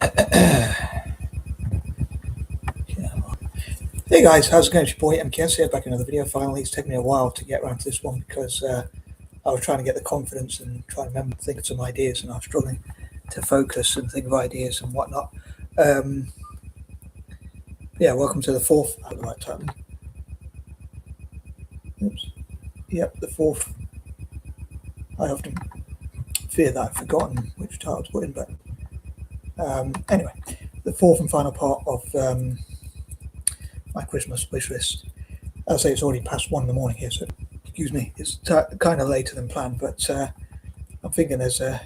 Hey guys, how's it going? It's your boy M.K.S here, back in another video. Finally, it's taken me a while to get around to this one because I was trying to get the confidence and trying to remember, think of some ideas, and I was struggling to focus and think of ideas and whatnot. Um, yeah, welcome to the fourth. At the right time. Oops. Yep, the fourth. I often fear that I've forgotten which title to put in, but anyway, the fourth and final part of my Christmas wish list. I'll say it's already past 1 in the morning here, so excuse me. It's kind of later than planned, but I'm thinking there's a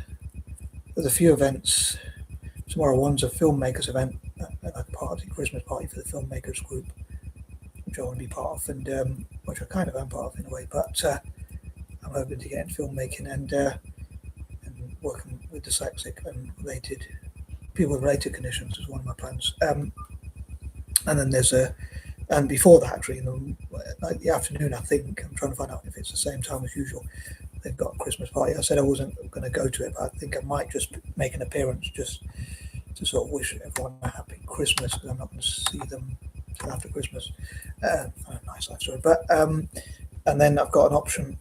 few events tomorrow. One's a filmmakers event, a party, Christmas party for the filmmakers group, which I want to be part of, and which I kind of am part of in a way. But I'm hoping to get into filmmaking and working with dyslexic and related people with related conditions is one of my plans. And then there's and before that, actually, in the afternoon, I think I'm trying to find out if it's the same time as usual. They've got a Christmas party. I said I wasn't going to go to it, but I think I might just make an appearance just to sort of wish everyone a happy Christmas, because I'm not going to see them till after Christmas. Nice life story. But and then I've got an option.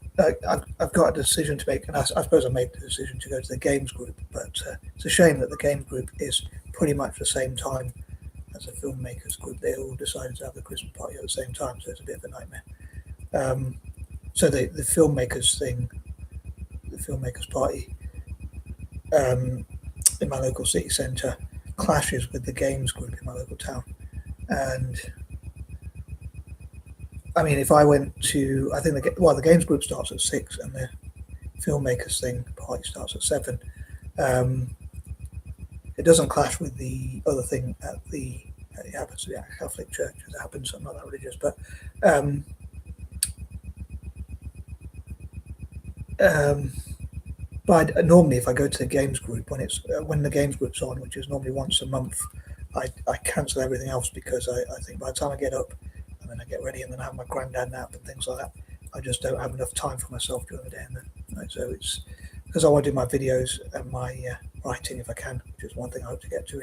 I've got a decision to make, and I suppose I made the decision to go to the games group. But it's a shame that the games group is pretty much the same time as a filmmakers group. They all decided to have the Christmas party at the same time, so it's a bit of a nightmare. So the filmmakers thing, the filmmakers party in my local city centre clashes with the games group in my local town. And I mean, if I went to, I think the games group starts at 6 and the filmmakers thing party starts at 7. It doesn't clash with the other thing at the it happens to be at a Catholic church, as it happens. I'm not that religious, but normally if I go to the games group when the games group's on, which is normally once a month, I cancel everything else because I think by the time I get up and then I get ready and then I have my granddad nap and things like that, I just don't have enough time for myself during the day. And then, so it's because I want to do my videos and my writing if I can, which is one thing I hope to get to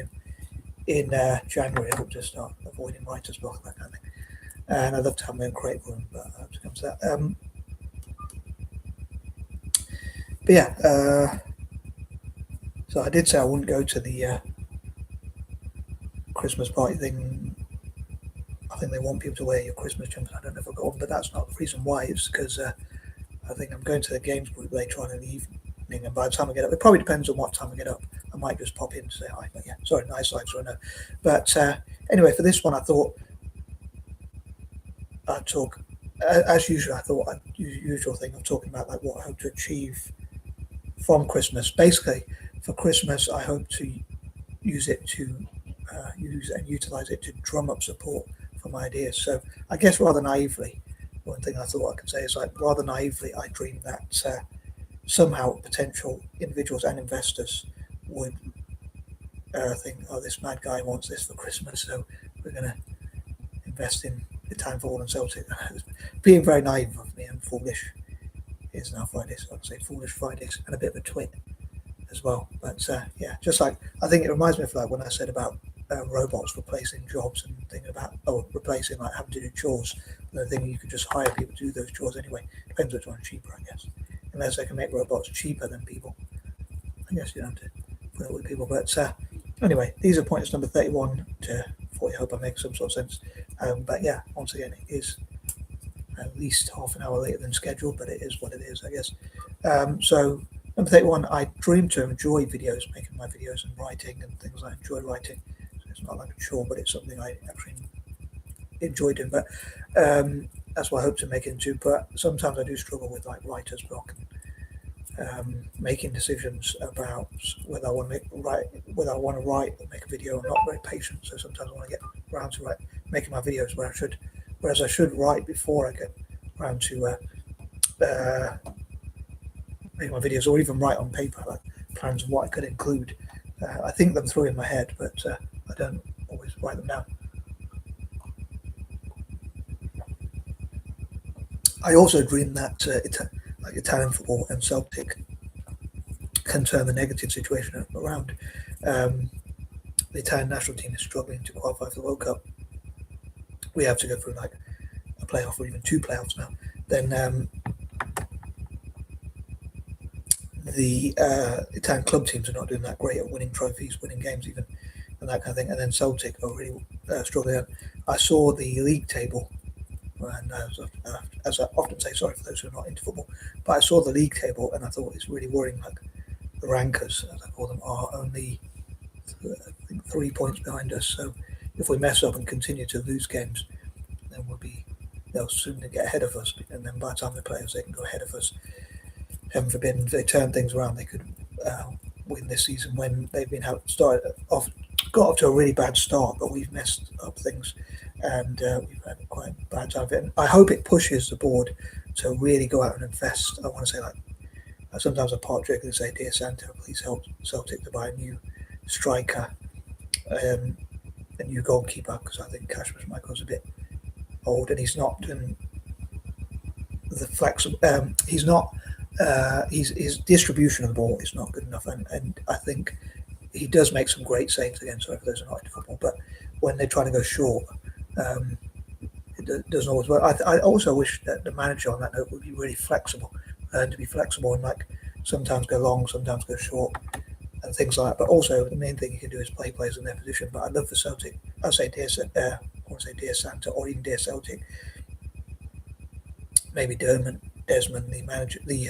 in January. I hope to start avoiding writer's block, that kind of thing. And I'd love to have my own create room, but I hope to come to that. But yeah, so I did say I wouldn't go to the Christmas party thing. I think they want people to wear your Christmas jumpers. I don't know if I've got one, but that's not the reason why. It's because I think I'm going to the games group later on in the evening, and by the time I get up, it probably depends on what time I get up. I might just pop in to say hi. But yeah, sorry, nice lights, I know. But anyway, for this one, I thought I'd talk as usual. I thought usual thing of talking about like what I hope to achieve from Christmas. Basically, for Christmas, I hope to use it to utilize it to drum up support for my ideas. So I guess rather naively, one thing I thought I could say is like rather naively, I dreamed that somehow potential individuals and investors would think, oh, this mad guy wants this for Christmas, so we're going to invest in the Time for All and Celtic. Being very naive of me and foolish. It's now Friday, so I'd say foolish Fridays and a bit of a twit as well. But yeah, just like I think it reminds me of like when I said about robots replacing jobs and thinking about replacing like having to do chores. And the thing you could just hire people to do those chores anyway. Depends which one's cheaper, I guess. Unless they can make robots cheaper than people, I guess you don't have to put it with people. But anyway, these are points number 31 to 40. I hope I make some sort of sense. But yeah, once again, it is at least half an hour later than scheduled, but it is what it is, I guess. So number 31, I dream to enjoy videos, making my videos and writing and things I enjoy writing. So it's not like a chore, but it's something I actually enjoy doing. But that's what I hope to make it into. But sometimes I do struggle with like writer's block and making decisions about whether I want to write or make a video. I'm not very patient, so sometimes I want to get around to making my videos whereas I should write before I get around to make my videos, or even write on paper like plans of what I could include. I think them through in my head, but I don't always write them down. I also dream that like Italian football and Celtic can turn the negative situation around. the Italian national team is struggling to qualify for the World Cup, we have to go through like a playoff or even two playoffs now. Then the Italian club teams are not doing that great at winning trophies, winning games, even, and that kind of thing. And then Celtic are really struggling. I saw the league table, and as I often say, sorry for those who are not into football, but I saw the league table and I thought it's really worrying. Like the rankers, as I call them, are only I think 3 points behind us. So if we mess up and continue to lose games, then they'll soon get ahead of us. And then by the time they play us, they can go ahead of us. Heaven forbid, if they turn things around, they could win this season when they've been got off to a really bad start, but we've messed up things and we've had quite a bad time of it. And I hope it pushes the board to really go out and invest. I want to say, like, sometimes I part joke and say, "Dear Santa, please help Celtic to buy a new striker, a new goalkeeper," because I think Kashmir Michael's a bit old and he's not doing the flexible. He's not. His distribution of the ball is not good enough, and I think he does make some great saves again. Sorry for those who are not into football, but when they're trying to go short, it doesn't always work. I also wish that the manager on that note would be really flexible, learn to be flexible and like sometimes go long, sometimes go short, and things like that. But also the main thing you can do is play players in their position. But I'd love for Celtic. I say I want to say Dear Santa or even Dear Celtic. Maybe Desmond, the manager, the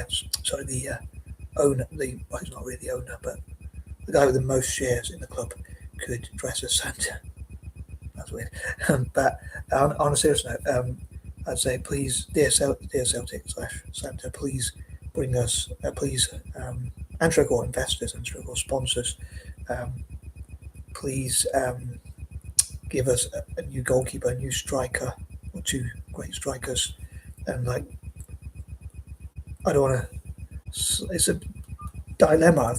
owner, well, he's not really the owner, but the guy with the most shares in the club could dress as Santa. That's weird. But on a serious note, I'd say please, dear Celtic / Santa, please bring us, and Shriggle investors and Shriggle sponsors, please give us a new goalkeeper, a new striker, or two great strikers, and like I don't want to. It's a dilemma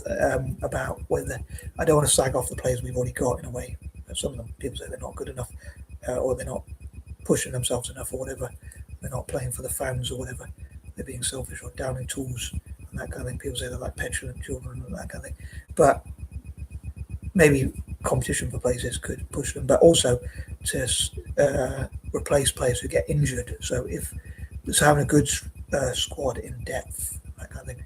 about whether I don't want to slag off the players we've already got in a way. Some of them people say they're not good enough, or they're not pushing themselves enough, or whatever. They're not playing for the fans, or whatever. They're being selfish or downing tools and that kind of thing. People say they're like petulant children and that kind of thing. But maybe competition for places could push them, but also to replace players who get injured. So having a good squad in depth, that kind of thing.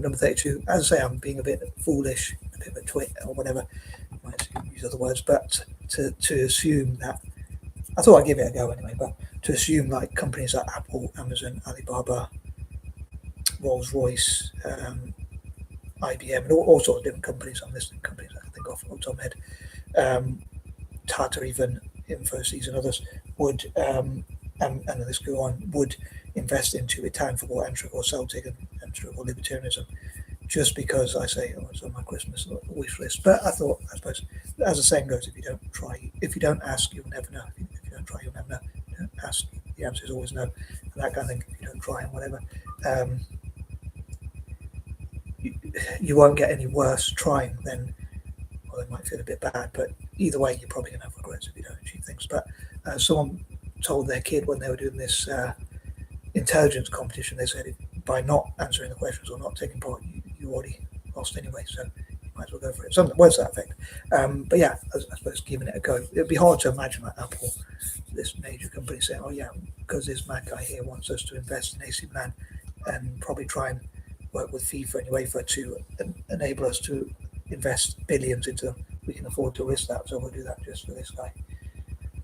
Number 32, as I say, I'm being a bit foolish, a bit of a twit or whatever, I might use other words, but to assume that, I thought I'd give it a go anyway, but to assume like companies like Apple, Amazon, Alibaba, Rolls-Royce, IBM, and all sorts of different companies, I'm listing companies I can think of on top of my head, Tata even, Infosys and others would, and the list go on, would invest into Italian football and Shriggle Celtic and Shriggle Libertarianism, just because I say it's on my Christmas wish list. But I suppose, as the saying goes, if you don't ask, you'll never know. If you don't try, you'll never know. If you don't ask, the answer is always no, and that kind of thing. If you don't try and whatever, you won't get any worse trying than. Well, they might feel a bit bad, but either way, you're probably going to have regrets if you don't achieve things. But someone told their kid when they were doing this intelligence competition, they said by not answering the questions or not taking part, you already lost anyway, so you might as well go for it. Some words to that effect. But yeah, I suppose giving it a go. It'd be hard to imagine like Apple, this major company, saying, "Oh yeah, because this mad guy here wants us to invest in AC Milan and probably try and work with FIFA and UEFA to enable us to invest billions into them. We can afford to risk that, so we'll do that just for this guy."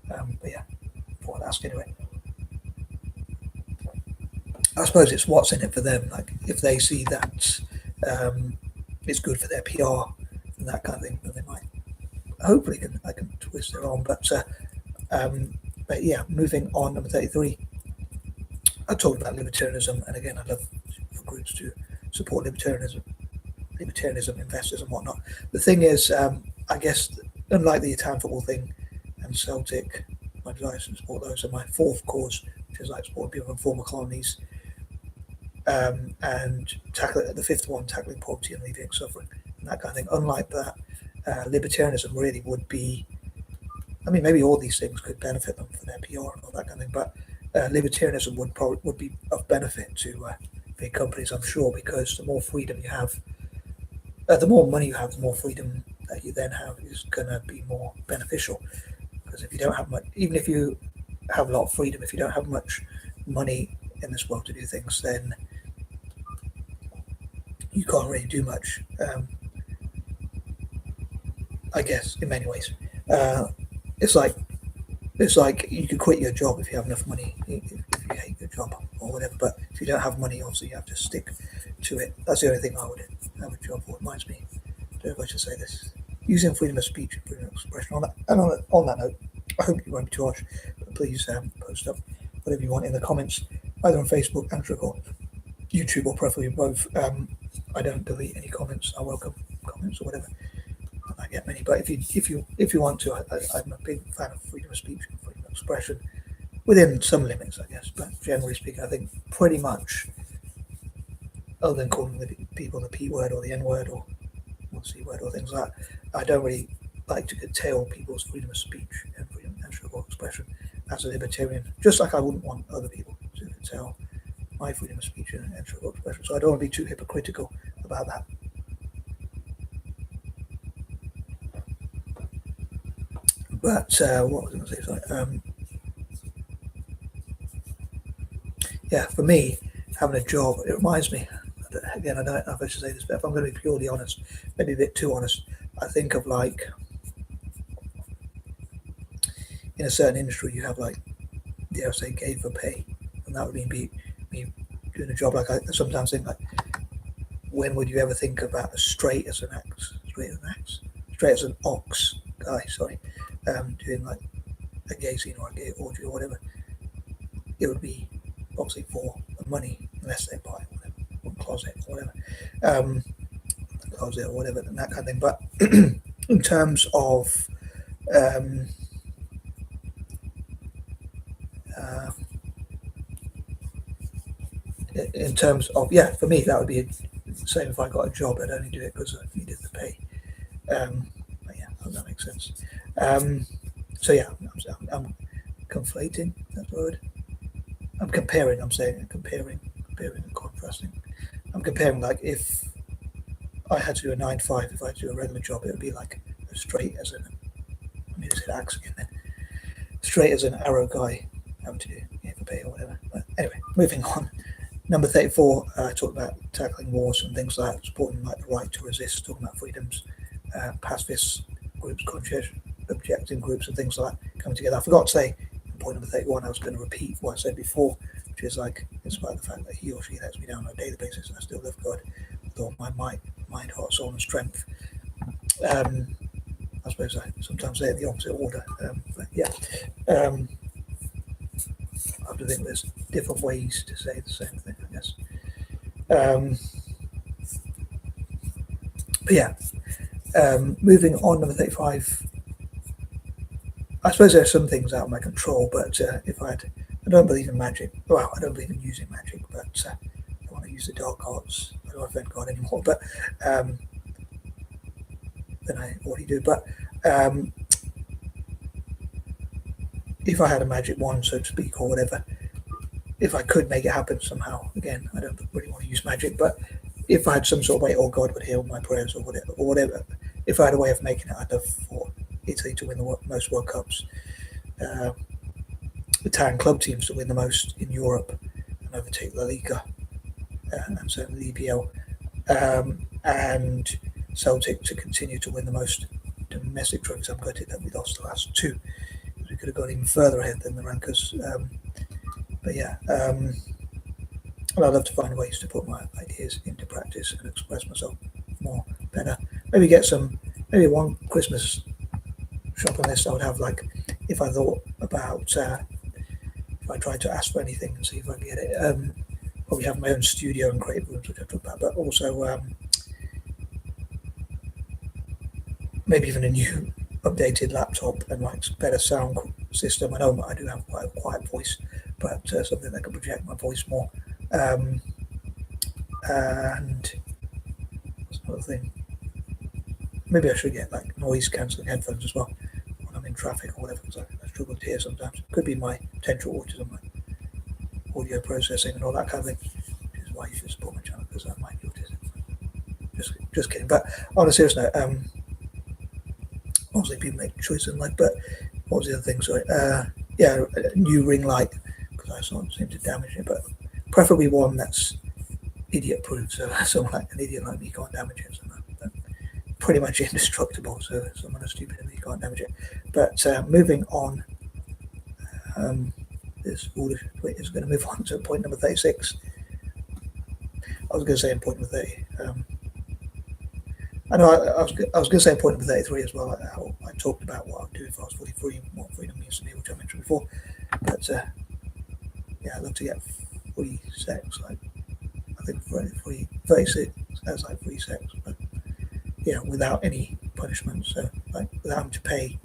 But yeah, for ask anyway. I suppose it's what's in it for them. Like if they see that it's good for their PR and that kind of thing, then they might hopefully I can twist their arm. But yeah, moving on, number 33. I talked about libertarianism, and again, I love for groups to support libertarianism, investors and whatnot. The thing is, I guess, unlike the Italian football thing and Celtic, my desire to support those, and my fourth cause, which is like supporting people from former colonies, and the fifth one, tackling poverty and alleviating suffering, and that kind of thing. Unlike that, libertarianism really would be. I mean, maybe all these things could benefit them for their PR and all that kind of thing, but libertarianism would be of benefit to big companies, I'm sure, because the more freedom you have, the more money you have, the more freedom that you then have is going to be more beneficial. Because if you don't have much, even if you have a lot of freedom, if you don't have much money in this world to do things, then you can't really do much. I guess in many ways, uh, it's like you could quit your job if you have enough money, if you hate your job or whatever. But if you don't have money, obviously you have to stick to it. That's the only thing I would have a job. What reminds me, I don't know if I should say this. Using freedom of speech and freedom of expression. On that note, I hope you won't be too harsh, but please post up whatever you want in the comments, either on Facebook and or YouTube, or preferably both. I don't delete any comments. I welcome comments or whatever. I get many, but if you want to, I'm a big fan of freedom of speech and freedom of expression within some limits, I guess. But generally speaking, I think pretty much, other than calling the people the P word or the N word or C word or things like that, I don't really like to curtail people's freedom of speech and freedom of expression as a libertarian. Just like I wouldn't want other people to curtail my freedom of speech and expression. So I don't want to be too hypocritical about that. But what was I going to say? Sorry. Yeah, for me, having a job, it reminds me, again, I don't know if I should say this, but if I'm going to be purely honest, maybe a bit too honest, I think of like, in a certain industry, you have like, dare I say, gay for pay. And that would mean me doing a job. Like, I sometimes think, like, when would you ever think about a straight as an ox guy, sorry, doing like a gay scene or a gay orgy or whatever? It would be obviously for the money, unless they buy whatever, or closet or whatever, closet or whatever, and that kind of thing. But in terms of uh, yeah, for me that would be the same. If I got a job, I'd only do it because I needed the pay. But yeah, I hope that makes sense. So yeah, I'm conflating that word. I'm comparing. I'm saying comparing and contrasting. I'm comparing, like, if I had to do a 9 to 5, if I had to do a regular job, it would be like as straight as an, I mean, it's an axe again then, straight as an arrow guy having to do for pay or whatever. But anyway, moving on. Number 34, talked about tackling wars and things like that, supporting like the right to resist, talking about freedoms, pacifist groups, conscientious objecting groups and things like that coming together. I forgot to say, in point number 31, I was going to repeat what I said before, which is like, in spite of the fact that he or she lets me down on a daily basis, I still love God with all my mind, heart, soul and strength. I suppose I sometimes say it in the opposite order, but yeah. I have to think there's different ways to say the same thing, I guess. But yeah, moving on, number 35. I suppose there are some things out of my control, but if I don't believe in magic. Well, I don't believe in using magic, but I want to use the dark arts. I don't offend God anymore, but than I already do. But if I had a magic wand, so to speak, or whatever, if I could make it happen somehow, again, I don't really want to use magic, but if I had some sort of way, or God would hear my prayers, or whatever, if I had a way of making it, I'd have for Italy to win the most World Cups, the Italian club teams to win the most in Europe and overtake La Liga, and certainly the EPL, and Celtic to continue to win the most domestic trophies. I'm gutted that we lost the last two. We could have gone even further ahead than the rankers. But yeah, and I love to find ways to put my ideas into practice and express myself more better. Maybe one Christmas shopping list I would have, like, if I thought about, if I tried to ask for anything and see if I can get it. Probably have my own studio and creative rooms, which I talked about, but also maybe even a new updated laptop and like better sound system. I know I do have quite a quiet voice, but something that can project my voice more. And what's another thing? Maybe I should get like noise cancelling headphones as well when I'm in traffic or whatever, because I struggle to hear sometimes. Could be my potential autism, like audio processing and all that kind of thing, which is why you should support my channel, because I might be autistic. Just kidding. But on a serious note, obviously people make choices in life, but what was the other thing? Sorry, yeah, a new ring light, because I sort of seem to damage it, but preferably one that's idiot proof, so someone like an idiot like me can't damage it. So pretty much indestructible, so someone as stupid as me can't damage it. But moving on, this order is going to move on to point number 36. I was going to say in point number 30. I know I was going to say point number 33 as well. How I talked about what I'd do if I was 43 and what freedom means to me, which I mentioned before. But yeah, I'd love to get free sex. Like, I think 36, that's like free sex, but yeah, without any punishment. So like without having to pay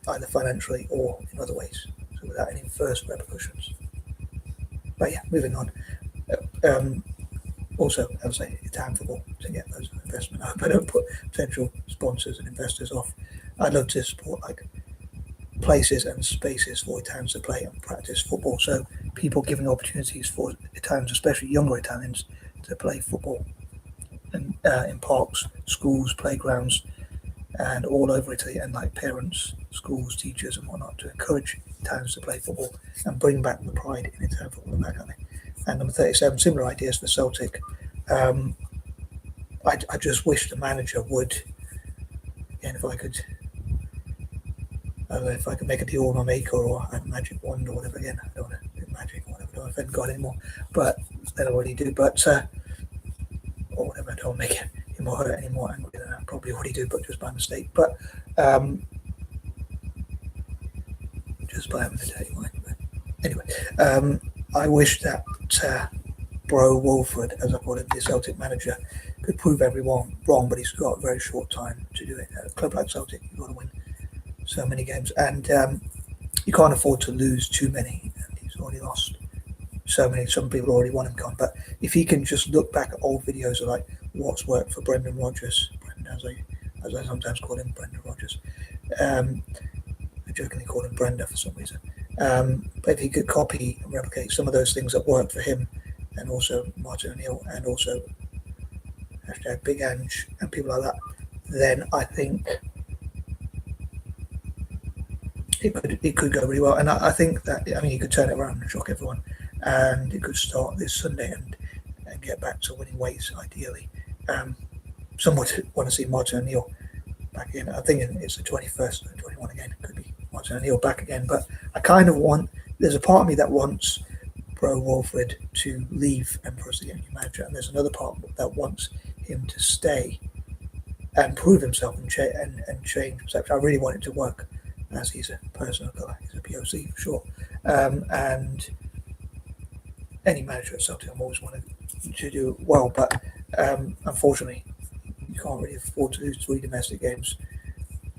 either financially or in other ways. So without any first repercussions. But yeah, moving on. Also, as I say, it's harmful to get those investment. I hope I don't put potential sponsors and investors off. I'd love to support like places and spaces for Italians to play and practice football. So people giving opportunities for Italians, especially younger Italians, to play football and in parks, schools, playgrounds, and all over Italy, and like parents, schools, teachers, and whatnot to encourage Italians to play football and bring back the pride in Italian football back, aren't they? And number 37, similar ideas for Celtic. I just wish the manager would, and if I could, I don't know if I could make a deal with my maker or a magic wand or whatever. Again, I don't want to do magic or whatever. I don't offend God anymore, but then I already do. But or whatever, I don't make him or her any more angry than I probably already do, but just by mistake. But just by having a dirty mind. But anyway, I wish that Bro Wolford, as I call him, the Celtic manager, could prove everyone wrong, but he's got a very short time to do it. At a club like Celtic, you've got to win so many games, and you can't afford to lose too many. And he's already lost so many. Some people already want him gone, but if he can just look back at old videos of like what's worked for Brendan Rodgers, as I sometimes call him, Brendan Rodgers. I jokingly call him Brenda for some reason. But if he could copy and replicate some of those things that worked for him, and also Martin O'Neill, and also hashtag Big Ange and people like that, then I think it could go really well. And I think that, I mean, he could turn it around and shock everyone, and it could start this Sunday and get back to winning ways, ideally. Some would want to see Martin O'Neill back in. I think it's the 21st or 21 again. It could be Martin O'Neill back again, but I kind of want, there's a part of me that wants Bro Wolford to leave and for us to get a new manager, and there's another part that wants him to stay and prove himself and change perception. I really want it to work, as he's a person of colour, he's a POC for sure. And any manager at Celtic, I'm always wanted to do well, but unfortunately, you can't really afford to lose 3 domestic games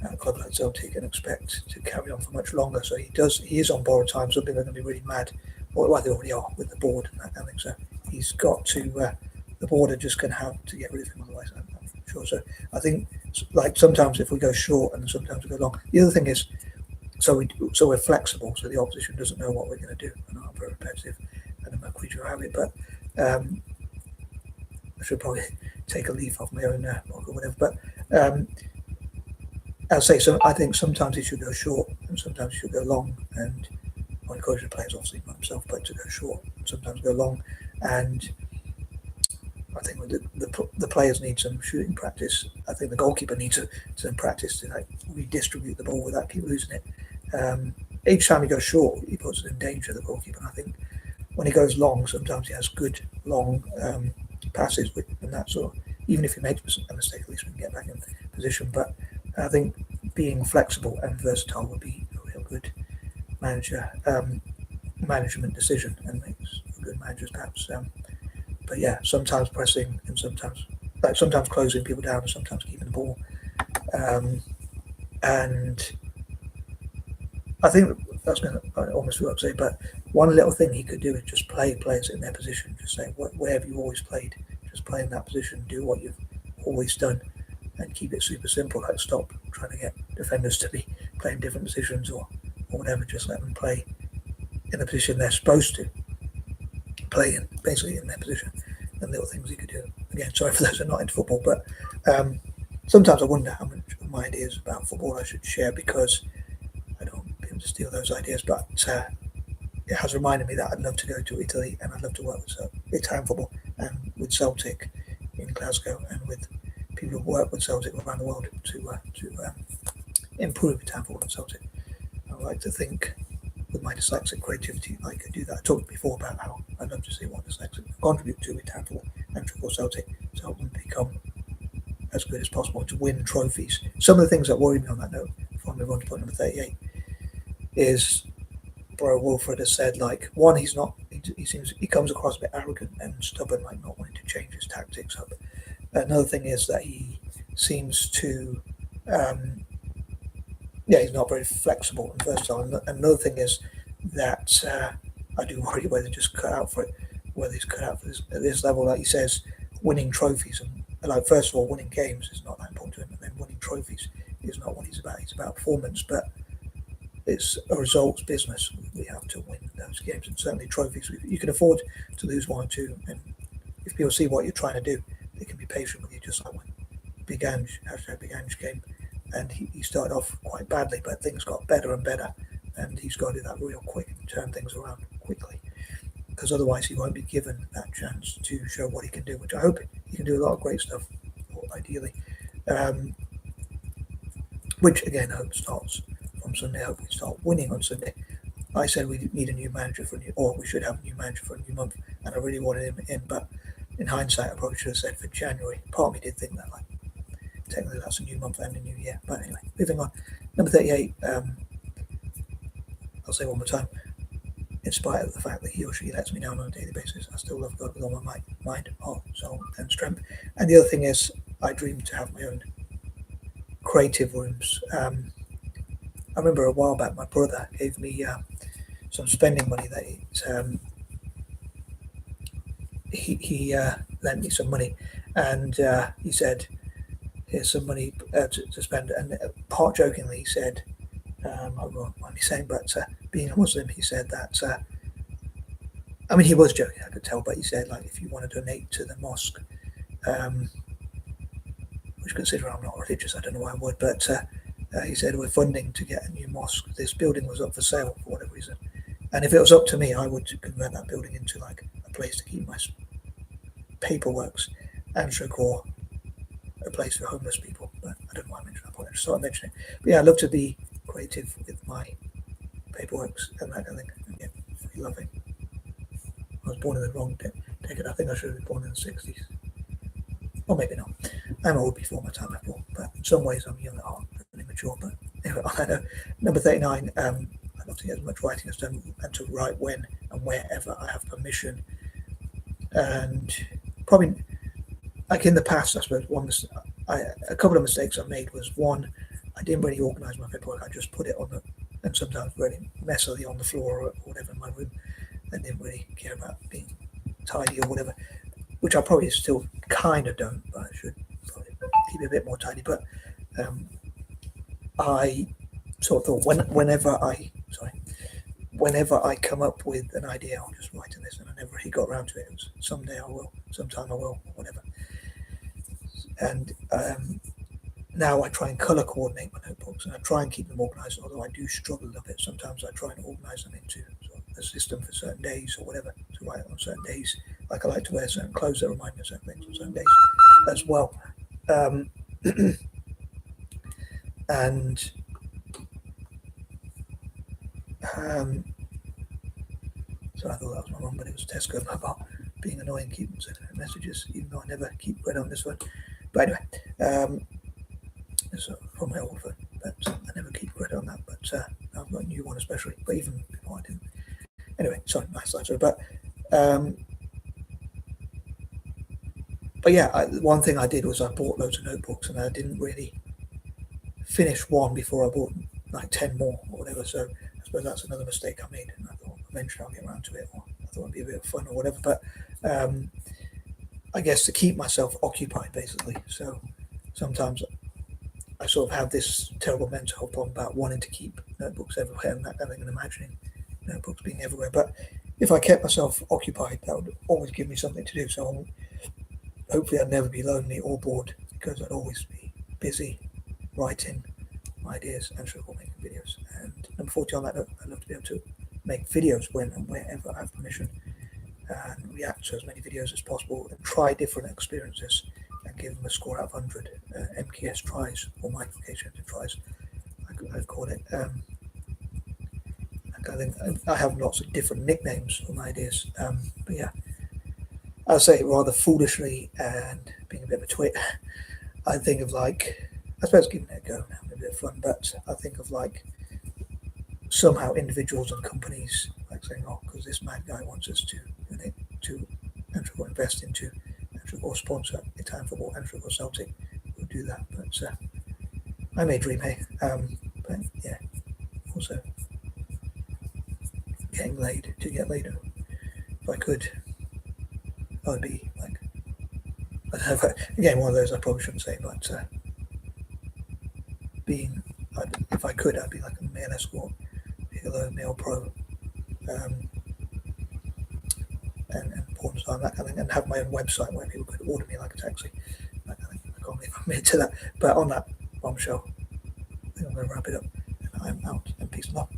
at a club like Celtic and expect to carry on for much longer. So he is on borrowed time. Some people are going to be really mad, well, they already are with the board and that kind of thing. So he's got to, the board are just going to have to get rid of him, otherwise I'm sure. So I think, like, sometimes if we go short and sometimes we go long. The other thing is, so we're flexible, so the opposition doesn't know what we're going to do. I know I'm very repetitive and I'm a creature of habit, but I should probably take a leaf off my own book or whatever. But I'll say, so I think sometimes he should go short and sometimes he should go long, and I encourage the players, obviously not himself, but to go short and sometimes go long. And I think the players need some shooting practice. I think the goalkeeper needs some practice to like redistribute the ball without keep losing it. Each time he goes short, he puts in danger the goalkeeper. And I think when he goes long, sometimes he has good long passes, and that sort of, even if he makes a mistake, at least we can get back in position. But I think being flexible and versatile would be a real good management decision, and makes good managers perhaps. But yeah, sometimes pressing and sometimes closing people down and sometimes keeping the ball. And I think that's going to, I almost forgot to say, but one little thing he could do is just play players in their position. Just say, wherever you've always played, just play in that position, do what you've always done, and keep it super simple. Like, stop trying to get defenders to be playing different positions or whatever. Just let them play in the position they're supposed to play in, basically in their position. And little things he could do. Again, sorry for those who are not into football, but sometimes I wonder how much my ideas about football I should share because I don't want people to steal those ideas. But it has reminded me that I'd love to go to Italy and I'd love to work with Italian football and with Celtic in Glasgow and with people who work with Celtic around the world to improve Italian football and Celtic. I like to think with my dyslexic creativity I could do that. I talked before about how I'd love to see what dyslexic contribute to Italian football and triple Celtic to help them become as good as possible to win trophies. Some of the things that worry me on that note, before I move on to point number 38, is Bro Wilfred has said, like, one, he comes across a bit arrogant and stubborn, like not wanting to change his tactics up. Another thing is that he seems to, he's not very flexible and versatile. And another thing is that I do worry whether he's cut out for this at this level. Like he says, winning trophies and like first of all, winning games is not that important to him, and then winning trophies is not what he's about. He's about performance, but it's a results business. We have to win those games, and certainly trophies. You can afford to lose one or two, and if people see what you're trying to do, they can be patient with you. Just like when Big Ange came, and he started off quite badly, but things got better and better, and he's got to do that real quick and turn things around quickly, because otherwise he won't be given that chance to show what he can do. Which I hope he can do a lot of great stuff, ideally. Which again, I hope starts from Sunday. I hope we start winning on Sunday. I said we need a new manager we should have a new manager for a new month, and I really wanted him in. But in hindsight, I probably should have said for January. Part of me did think that, like, technically that's a new month and a new year. But anyway, moving on. Number 38. I'll say one more time. In spite of the fact that he or she lets me down on a daily basis, I still love God with all my mind, heart, soul, and strength. And the other thing is, I dream to have my own creative rooms. I remember a while back, my brother gave me some spending money that he lent me some money, and he said, "Here's some money to spend." And part jokingly, he said, "I won't mind me saying, but being a Muslim, he said that." I mean, he was joking, I could tell, but he said, like, if you want to donate to the mosque, which considering I'm not religious, I don't know why I would, but he said we're funding to get a new mosque. This building was up for sale for whatever reason, and if it was up to me, I would convert that building into like a place to keep my paperworks and or a place for homeless people. But I don't know why I mentioned that point. I just thought I'd mention it. But yeah, I love to be creative with my paperworks and that kind of thing. And yeah, free loving. I was born in the wrong decade. I think I should have been born in the 60s. Or maybe not. I'm old before my time, I thought. But in some ways, I'm young at heart, really mature. But anyway, I know. Number 39, I'd love to get as much writing as done and to write when and wherever I have permission. And probably, like in the past, I suppose, a couple of mistakes I made was, one, I didn't really organise my paperwork. I just put it on and sometimes really messily on the floor or whatever in my room. I didn't really care about being tidy or whatever, which I probably still kind of don't, but I should probably keep it a bit more tidy. But I sort of thought whenever I come up with an idea, I'll just write in this, and I never really got around to it. It was someday I will, sometime I will, or whatever. And now I try and colour coordinate my notebooks, and I try and keep them organised, although I do struggle a bit. Sometimes I try and organise them into sort of a system for certain days or whatever, to write on certain days. Like I like to wear certain clothes that remind me of certain things on certain days as well. And so I thought that was my mum, but it was Tesco about being annoying, keeping sending messages, even though I never keep bread on this phone. But anyway, it's from my old phone, but I never keep credit on that. But I've got a new one especially, but even before I didn't. Anyway, sorry, nice slide. But yeah, one thing I did was I bought loads of notebooks, and I didn't really finish one before I bought like 10 more or whatever. So I suppose that's another mistake I made, and I thought eventually I'll get around to it, or I thought it'd be a bit of fun or whatever. But I guess to keep myself occupied, basically. So sometimes I sort of have this terrible mental health problem about wanting to keep notebooks everywhere and that kind of thing, and imagining notebooks being everywhere. But if I kept myself occupied, that would always give me something to do. So hopefully I'd never be lonely or bored, because I'd always be busy writing ideas and so forth, making videos. And number 40 on that note, I'd love to be able to make videos when and wherever I have permission and react to as many videos as possible and try different experiences and give them a score out of 100. M.K.S tries, or microcation tries, I'd call it. I think I have lots of different nicknames for my ideas. But yeah, I'll say rather foolishly and being a bit of a twit, I think of like, I suppose giving it a go and having a bit of fun, but I think of like somehow individuals and companies like saying, oh, because this mad guy wants us to donate to and invest into or sponsor Italian football and or Celtic, we'll do that. But I may dream, hey. But yeah, also getting laid to get later. If I could, I'd be like, I don't know, again, one of those I probably shouldn't say, but being, if I could, I'd be like a male escort, Piccolo, male pro, um, and porn star and that kind of thing, and have my own website where people could order me like a taxi. That kind of thing. I can't believe I admitted to that. But on that bombshell, I think I'm going to wrap it up. And I'm out. And peace and love.